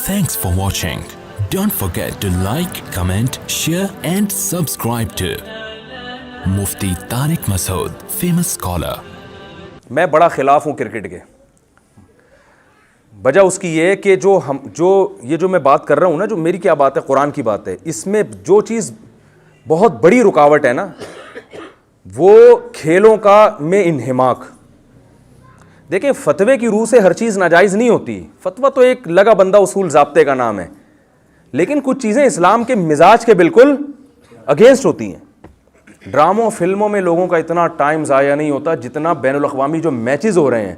Thanks for watching. Don't forget to like, comment, share and subscribe to Mufti Tariq Masood, famous scholar. میں بڑا خلاف ہوں cricket کے. وجہ اس کی یہ ہے کہ جو میں بات کر رہا ہوں نا, جو میری کیا بات ہے, قرآن کی بات ہے, اس میں جو چیز بہت بڑی رکاوٹ ہے نا, وہ کھیلوں کا میں انہماک. دیکھیں, فتوے کی روح سے ہر چیز ناجائز نہیں ہوتی. فتویٰ تو ایک لگا بندہ اصول ضابطے کا نام ہے, لیکن کچھ چیزیں اسلام کے مزاج کے بالکل اگینسٹ ہوتی ہیں. ڈراموں فلموں میں لوگوں کا اتنا ٹائم ضائع نہیں ہوتا جتنا بین الاقوامی جو میچز ہو رہے ہیں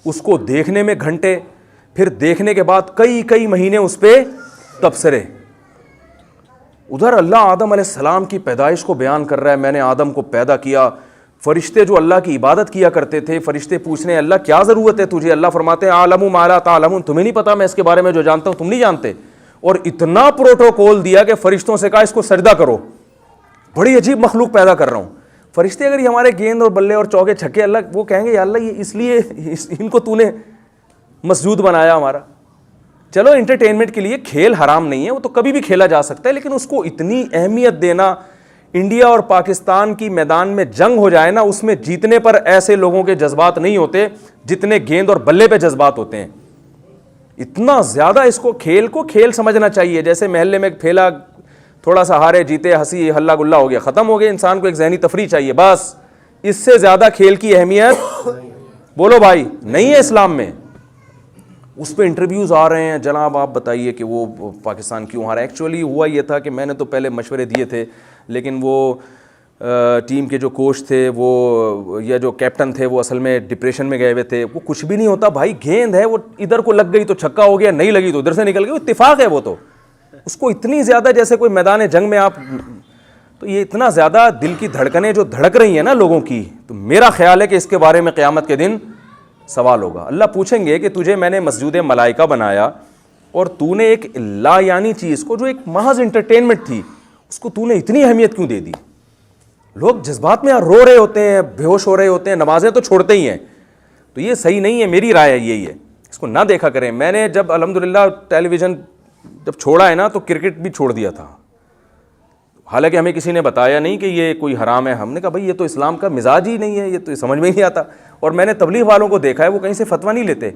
اس کو دیکھنے میں گھنٹے, پھر دیکھنے کے بعد کئی مہینے اس پہ تبصرے. ادھر اللہ آدم علیہ السلام کی پیدائش کو بیان کر رہا ہے, میں نے آدم کو پیدا کیا. فرشتے جو اللہ کی عبادت کیا کرتے تھے, فرشتے پوچھنے اللہ کیا ضرورت ہے تجھے, اللہ فرماتے ہیں عالم ما لا تعلمون, تمہیں نہیں پتا میں اس کے بارے میں جو جانتا ہوں تم نہیں جانتے. اور اتنا پروٹوکول دیا کہ فرشتوں سے کہا اس کو سجدہ کرو, بڑی عجیب مخلوق پیدا کر رہا ہوں. فرشتے اگر یہ ہمارے گیند اور بلے اور چوکے چھکے, اللہ وہ کہیں گے یا اللہ یہ اس لیے ان کو تو نے مسجود بنایا ہمارا. چلو انٹرٹینمنٹ کے لیے کھیل حرام نہیں ہے, وہ تو کبھی بھی کھیلا جا سکتا ہے, لیکن اس کو اتنی اہمیت دینا, انڈیا اور پاکستان کی میدان میں جنگ ہو جائے نا, اس میں جیتنے پر ایسے لوگوں کے جذبات نہیں ہوتے جتنے گیند اور بلے پہ جذبات ہوتے ہیں. اتنا زیادہ اس کو کھیل سمجھنا چاہیے. جیسے محلے میں کھیلا, تھوڑا سا ہارے جیتے, ہنسی ہلا گلا ہو گیا, ختم ہو گیا. انسان کو ایک ذہنی تفریح چاہیے بس, اس سے زیادہ کھیل کی اہمیت بولو بھائی نہیں ہے اسلام میں. اس پہ انٹرویوز آ رہے ہیں, جناب آپ بتائیے کہ وہ پاکستان کیوں ہارا. ایکچولی ہوا یہ تھا کہ میں نے تو پہلے مشورے دیے تھے, لیکن وہ ٹیم کے جو کوچ تھے وہ یا جو کیپٹن تھے وہ اصل میں ڈپریشن میں گئے ہوئے تھے. وہ کچھ بھی نہیں ہوتا بھائی, گیند ہے, وہ ادھر کو لگ گئی تو چھکا ہو گیا, نہیں لگی تو ادھر سے نکل گئی, اتفاق ہے. وہ تو اس کو اتنی زیادہ جیسے کوئی میدان جنگ میں آپ, تو یہ اتنا زیادہ دل کی دھڑکنیں جو دھڑک رہی ہیں نا لوگوں کی, تو میرا خیال ہے کہ اس کے بارے میں قیامت کے دن سوال ہوگا. اللہ پوچھیں گے کہ تجھے میں نے مسجود ملائکہ بنایا اور تو نے ایک لا یعنی چیز کو جو ایک محض انٹرٹینمنٹ تھی اس کو تو نے اتنی اہمیت کیوں دے دی. لوگ جذبات میں رو رہے ہوتے ہیں, بے ہوش ہو رہے ہوتے ہیں, نمازیں تو چھوڑتے ہی ہیں. تو یہ صحیح نہیں ہے, میری رائے یہی ہے, اس کو نہ دیکھا کریں. میں نے جب الحمدللہ ٹیلی ویژن جب چھوڑا ہے نا تو کرکٹ بھی چھوڑ دیا تھا. حالانکہ ہمیں کسی نے بتایا نہیں کہ یہ کوئی حرام ہے. ہم نے کہا بھائی یہ تو اسلام کا مزاج ہی نہیں ہے, یہ تو سمجھ میں ہی نہیں آتا. اور میں نے تبلیغ والوں کو دیکھا ہے, وہ کہیں سے فتویٰ نہیں لیتے,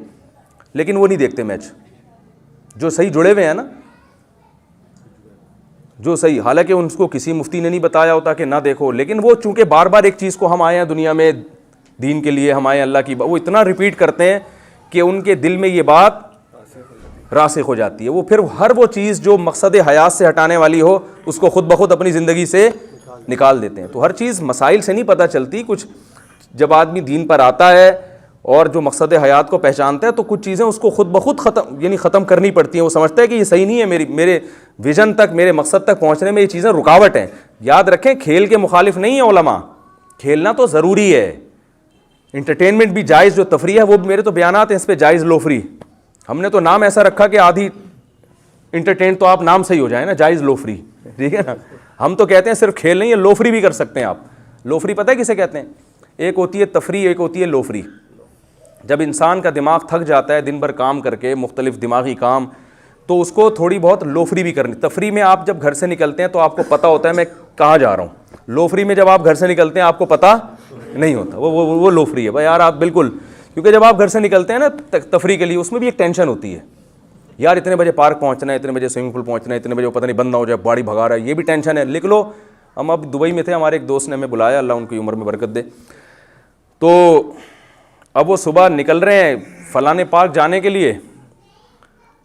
لیکن وہ نہیں دیکھتے میچ. جو صحیح جڑے ہوئے ہیں نا, جو صحیح, حالانکہ ان کو کسی مفتی نے نہیں بتایا ہوتا کہ نہ دیکھو, لیکن وہ چونکہ بار بار ایک چیز کو, ہم آئے ہیں دنیا میں دین کے لیے, ہم آئے ہیں اللہ کی, وہ اتنا ریپیٹ کرتے ہیں کہ ان کے دل میں یہ بات راسخ ہو جاتی ہے. وہ پھر ہر وہ چیز جو مقصد حیات سے ہٹانے والی ہو اس کو خود بخود اپنی زندگی سے نکال دیتے ہیں. تو ہر چیز مسائل سے نہیں پتہ چلتی. کچھ جب آدمی دین پر آتا ہے اور جو مقصد حیات کو پہچانتا ہے تو کچھ چیزیں اس کو خود بخود ختم کرنی پڑتی ہیں. وہ سمجھتا ہے کہ یہ صحیح نہیں ہے, میرے ویژن تک, میرے مقصد تک پہنچنے میں یہ چیزیں رکاوٹ ہیں. یاد رکھیں, کھیل کے مخالف نہیں ہیں علماء, کھیلنا تو ضروری ہے. انٹرٹینمنٹ بھی جائز, جو تفریح ہے وہ میرے تو بیانات ہیں اس پہ, جائز لو فری. ہم نے تو نام ایسا رکھا کہ آدھی انٹرٹین تو آپ نام صحیح ہو جائیں نا, جائز لو فری, ٹھیک ہے نا. ہم تو کہتے ہیں صرف کھیل نہیں ہے, لو فری بھی کر سکتے ہیں آپ. لو فری پتہ ہے کسے کہتے ہیں؟ ایک ہوتی ہے تفریح, ایک ہوتی ہے لو فری. جب انسان کا دماغ تھک جاتا ہے دن بھر کام کر کے, مختلف دماغی کام, تو اس کو تھوڑی بہت لو فری بھی کرنی. تفریح میں آپ جب گھر سے نکلتے ہیں تو آپ کو پتہ ہوتا ہے میں کہاں جا رہا ہوں. لو فری میں جب آپ گھر سے نکلتے ہیں آپ کو پتہ نہیں ہوتا, وہ لو فری ہے بھائی یار. آپ بالکل, کیونکہ جب آپ گھر سے نکلتے ہیں نا تفریح کے لیے, اس میں بھی ایک ٹینشن ہوتی ہے یار, اتنے بجے پارک پہنچنا ہے, اتنے بجے سوئمنگ پول پہنچنا ہے, اتنے بجے وہ پتہ نہیں بند نہ ہو جائے, گاڑی بھگا رہا ہے, یہ بھی ٹینشن ہے. لکھ لو, ہم اب دبئی میں تھے, ہمارے ایک دوست نے ہمیں بلایا, اللہ ان کی عمر میں برکت دے. تو اب وہ صبح نکل رہے ہیں فلانے پارک جانے کے لیے,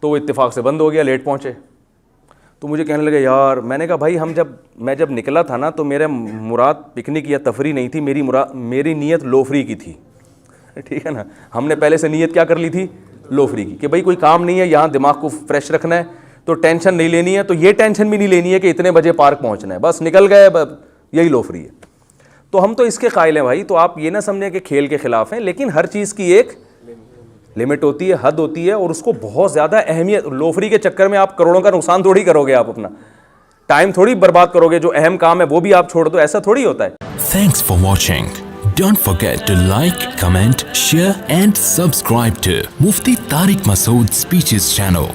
تو وہ اتفاق سے بند ہو گیا, لیٹ پہنچے. تو مجھے کہنے لگے یار, میں نے کہا بھائی میں جب نکلا تھا نا تو میرا مراد پکنک یا تفریح نہیں تھی, میری نیت لو فری کی تھی, ٹھیک ہے نا. ہم نے پہلے سے نیت کیا کر لی تھی, لو فری کی, کہ بھائی کوئی کام نہیں ہے, یہاں دماغ کو فریش رکھنا ہے, تو ٹینشن نہیں لینی ہے. تو یہ ٹینشن بھی نہیں لینی ہے کہ اتنے بجے پارک پہنچنا ہے, بس نکل گئے, یہی لو فری ہے. تو ہم تو اس کے قائل ہیں بھائی. تو آپ یہ نہ سمجھیں کہ کھیل کے خلاف ہیں, لیکن ہر چیز کی ایک لمٹ ہوتی ہے, حد ہوتی ہے, اور اس کو بہت زیادہ اہمیت. لو فری کے چکر میں آپ کروڑوں کا نقصان تھوڑی کرو گے, آپ اپنا ٹائم تھوڑی برباد کرو گے, جو اہم کام ہے وہ بھی آپ چھوڑ دو, ایسا تھوڑی ہوتا ہے. Thanks for watching. Don't forget to like, comment, share and subscribe to Mufti Tariq Masood Speeches channel.